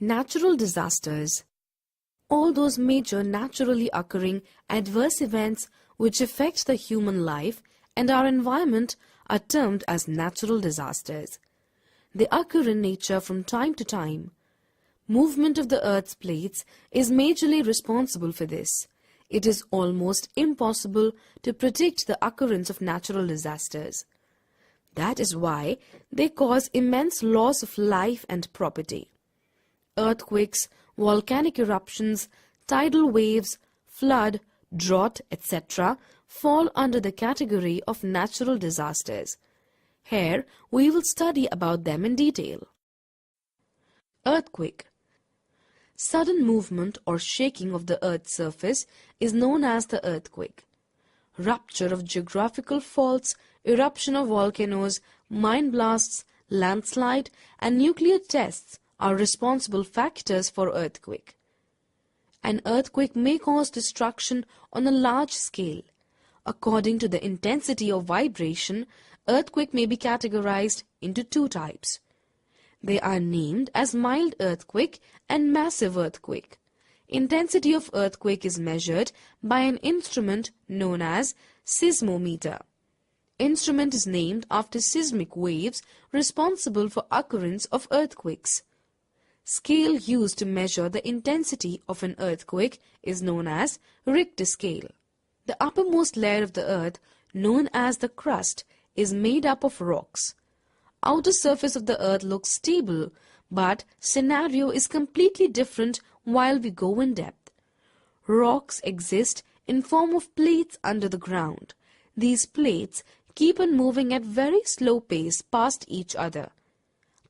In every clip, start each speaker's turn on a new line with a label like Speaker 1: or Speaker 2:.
Speaker 1: Natural disasters. All those major naturally occurring adverse events which affect the human life and our environment are termed as natural disasters. They occur in nature from time to time. Movement of the Earth's plates is majorly responsible for this. It is almost impossible to predict the occurrence of natural disasters. That is why they cause immense loss of life and property. Earthquakes, volcanic eruptions, tidal waves, flood, drought, etc. fall under the category of natural disasters. Here we will study about them in detail. Earthquake. Sudden movement or shaking of the Earth's surface is known as the earthquake. Rupture of geographical faults, eruption of volcanoes, mine blasts, landslide, and nuclear tests are responsible factors for earthquake. An earthquake may cause destruction on a large scale. According to the intensity of vibration, earthquake may be categorized into two types. They are named as mild earthquake and massive earthquake. Intensity of earthquake is measured by an instrument known as seismometer. Instrument is named after seismic waves responsible for occurrence of earthquakes. Scale used to measure the intensity of an earthquake is known as Richter scale. The uppermost layer of the earth, known as the crust, is made up of rocks. Outer surface of the earth looks stable, but scenario is completely different while we go in depth. Rocks exist in form of plates under the ground. These plates keep on moving at very slow pace past each other.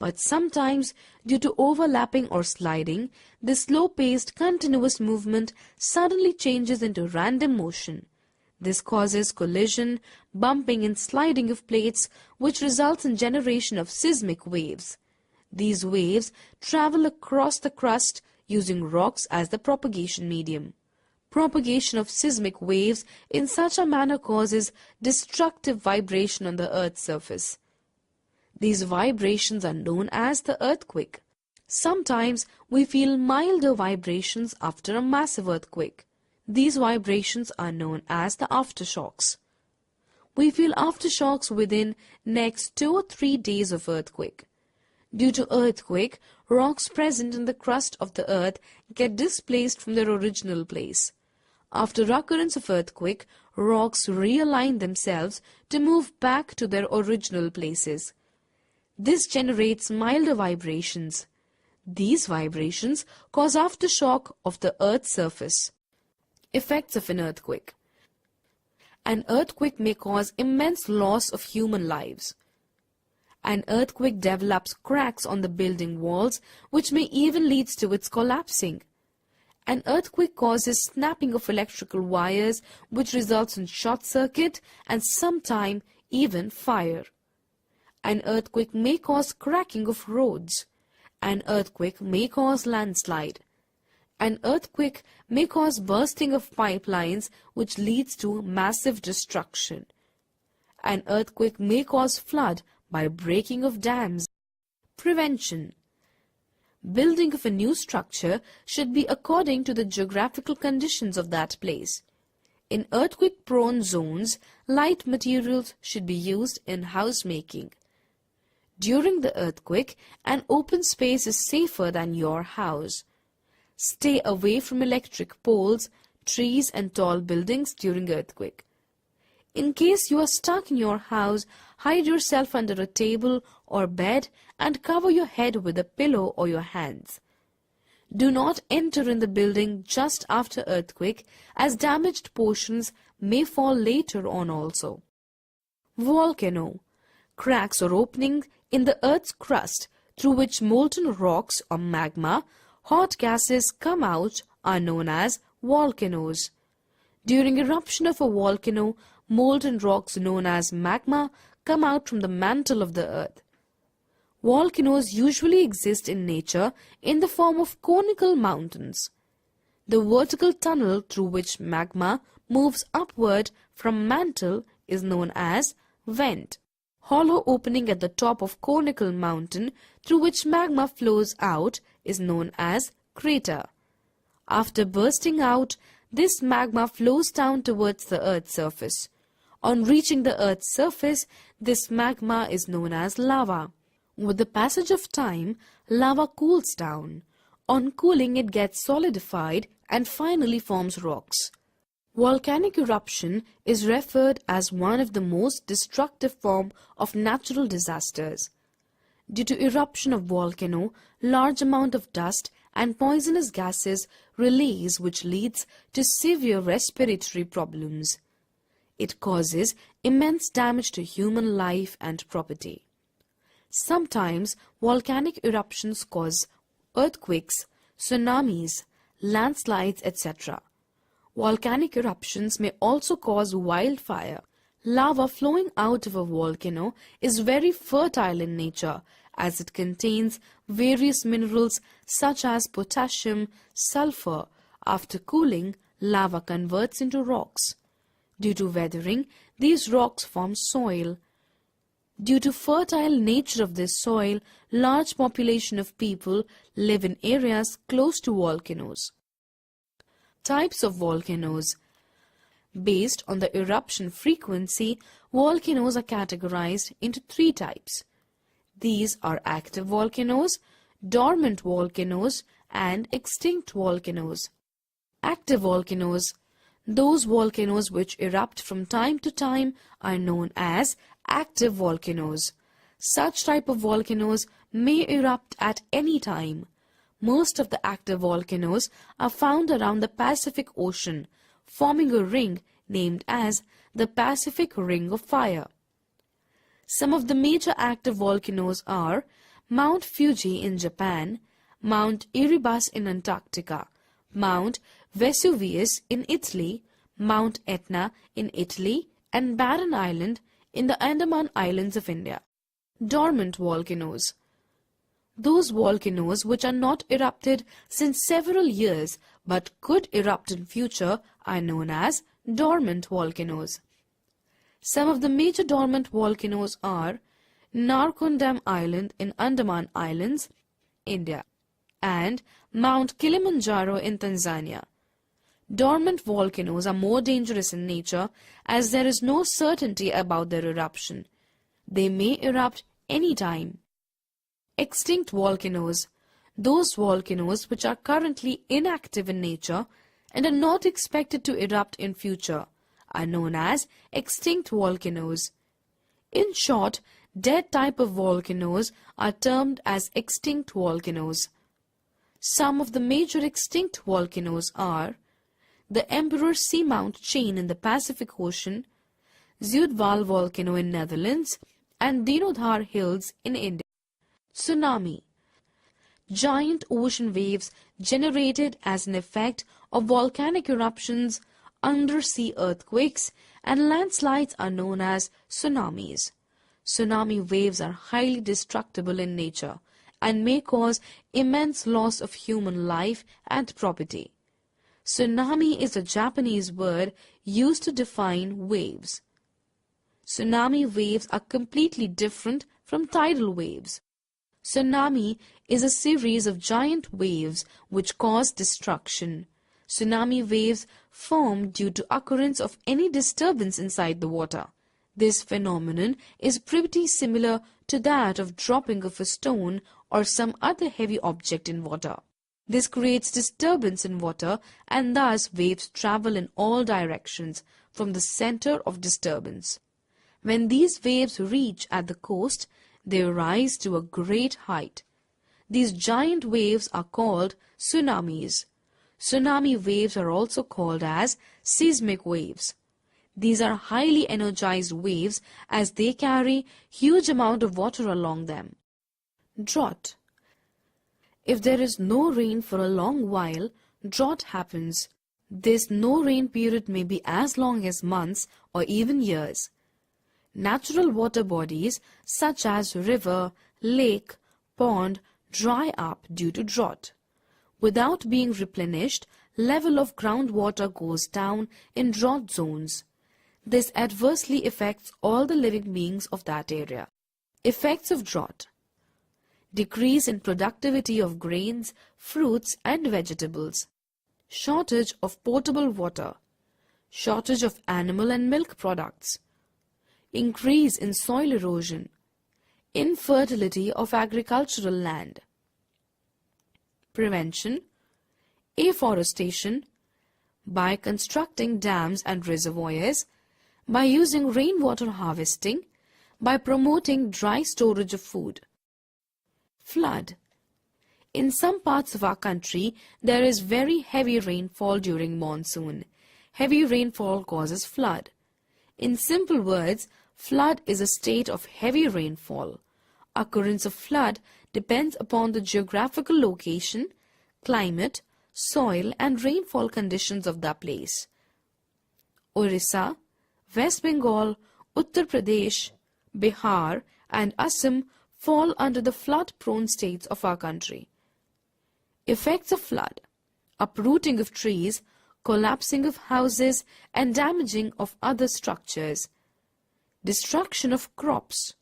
Speaker 1: But sometimes, due to overlapping or sliding, this slow-paced continuous movement suddenly changes into random motion. This causes collision, bumping and sliding of plates, which results in generation of seismic waves. These waves travel across the crust using rocks as the propagation medium. Propagation of seismic waves in such a manner causes destructive vibration on the Earth's surface. These vibrations are known as the earthquake. Sometimes we feel milder vibrations after a massive earthquake. These vibrations are known as the aftershocks. We feel aftershocks within next 2 or 3 days of earthquake. Due to earthquake, rocks present in the crust of the earth get displaced from their original place. After occurrence of earthquake, rocks realign themselves to move back to their original places. This generates milder vibrations. These vibrations cause aftershock of the Earth's surface. Effects of an earthquake. An earthquake may cause immense loss of human lives. An earthquake develops cracks on the building walls, which may even lead to its collapsing. An earthquake causes snapping of electrical wires, which results in short circuit and sometimes even fire. An earthquake may cause cracking of roads. An earthquake may cause landslide. An earthquake may cause bursting of pipelines, which leads to massive destruction. An earthquake may cause flood by breaking of dams. Prevention. Building of a new structure should be according to the geographical conditions of that place. In earthquake-prone zones, light materials should be used in housemaking. During the earthquake, an open space is safer than your house. Stay away from electric poles, trees and tall buildings during earthquake. In case you are stuck in your house, hide yourself under a table or bed and cover your head with a pillow or your hands. Do not enter in the building just after earthquake, as damaged portions may fall later on also. Volcano. Cracks or openings in the Earth's crust through which molten rocks or magma, hot gases come out are known as volcanoes. During eruption of a volcano, molten rocks known as magma come out from the mantle of the earth. Volcanoes usually exist in nature in the form of conical mountains. The vertical tunnel through which magma moves upward from mantle is known as vent. hollow opening at the top of conical mountain through which magma flows out is known as crater. After bursting out, this magma flows down towards the Earth's surface. On reaching the Earth's surface, this magma is known as lava. With the passage of time, lava cools down. On cooling, it gets solidified and finally forms rocks. Volcanic eruption is referred as one of the most destructive forms of natural disasters. Due to eruption of volcano, large amount of dust and poisonous gases release, which leads to severe respiratory problems. It causes immense damage to human life and property. Sometimes volcanic eruptions cause earthquakes, tsunamis, landslides, etc. Volcanic eruptions may also cause wildfire. Lava flowing out of a volcano is very fertile in nature, as it contains various minerals such as potassium, sulfur. After cooling, lava converts into rocks. Due to weathering, these rocks form soil. Due to fertile nature of this soil, large population of people live in areas close to volcanoes. Types of volcanoes. Based on the eruption frequency, volcanoes are categorized into 3 types. These are active volcanoes, dormant volcanoes, and extinct volcanoes. Active volcanoes. Those volcanoes which erupt from time to time are known as active volcanoes. Such type of volcanoes may erupt at any time. Most of the active volcanoes are found around the Pacific Ocean, forming a ring named as the Pacific Ring of Fire. Some of the major active volcanoes are Mount Fuji in Japan, Mount Erebus in Antarctica, Mount Vesuvius in Italy, Mount Etna in Italy, and Barren Island in the Andaman Islands of India. Dormant volcanoes. Those volcanoes which are not erupted since several years but could erupt in future are known as dormant volcanoes. Some of the major dormant volcanoes are Narcondam Island in Andaman Islands, India, and Mount Kilimanjaro in Tanzania. Dormant volcanoes are more dangerous in nature as there is no certainty about their eruption. They may erupt any time. Extinct volcanoes. Those volcanoes which are currently inactive in nature and are not expected to erupt in future are known as extinct volcanoes. In short, dead type of volcanoes are termed as extinct volcanoes. Some of the major extinct volcanoes are the Emperor Seamount chain in the Pacific Ocean, Zuidwal volcano in Netherlands, and Dinodhar Hills in India. Tsunami. Giant ocean waves generated as an effect of volcanic eruptions, undersea earthquakes, and landslides are known as tsunamis. Tsunami waves are highly destructible in nature and may cause immense loss of human life and property. Tsunami is a Japanese word used to define waves. Tsunami waves are completely different from tidal waves. Tsunami is a series of giant waves which cause destruction. Tsunami waves form due to occurrence of any disturbance inside the water. This phenomenon is pretty similar to that of dropping of a stone or some other heavy object in water. This creates disturbance in water and thus waves travel in all directions from the center of disturbance. When these waves reach at the coast, they rise to a great height. These giant waves are called tsunamis. Tsunami waves are also called as seismic waves. These are highly energized waves as they carry huge amount of water along them. Drought. If there is no rain for a long while, drought happens. This no rain period may be as long as months or even years. Natural water bodies such as river, lake, pond dry up due to drought. Without being replenished, level of groundwater goes down in drought zones. This adversely affects all the living beings of that area. Effects of drought: decrease in productivity of grains, fruits and vegetables, shortage of potable water, shortage of animal and milk products, increase in soil erosion, infertility of agricultural land. Prevention: afforestation, by constructing dams and reservoirs, by using rainwater harvesting, by promoting dry storage of food. Flood: in some parts of our country, there is very heavy rainfall during monsoon. Heavy rainfall causes flood. In simple words, flood is a state of heavy rainfall. Occurrence of flood depends upon the geographical location, climate, soil and rainfall conditions of the place. Orissa, West Bengal, Uttar Pradesh, Bihar and Assam fall under the flood-prone states of our country. Effects of flood: uprooting of trees, collapsing of houses and damaging of other structures, destruction of crops,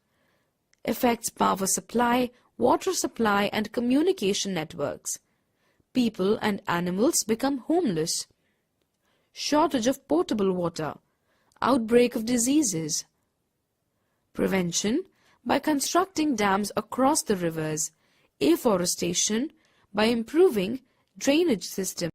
Speaker 1: affects power supply, water supply and communication networks. People and animals become homeless. Shortage of potable water, outbreak of diseases. Prevention: by constructing dams across the rivers, afforestation, by improving drainage system.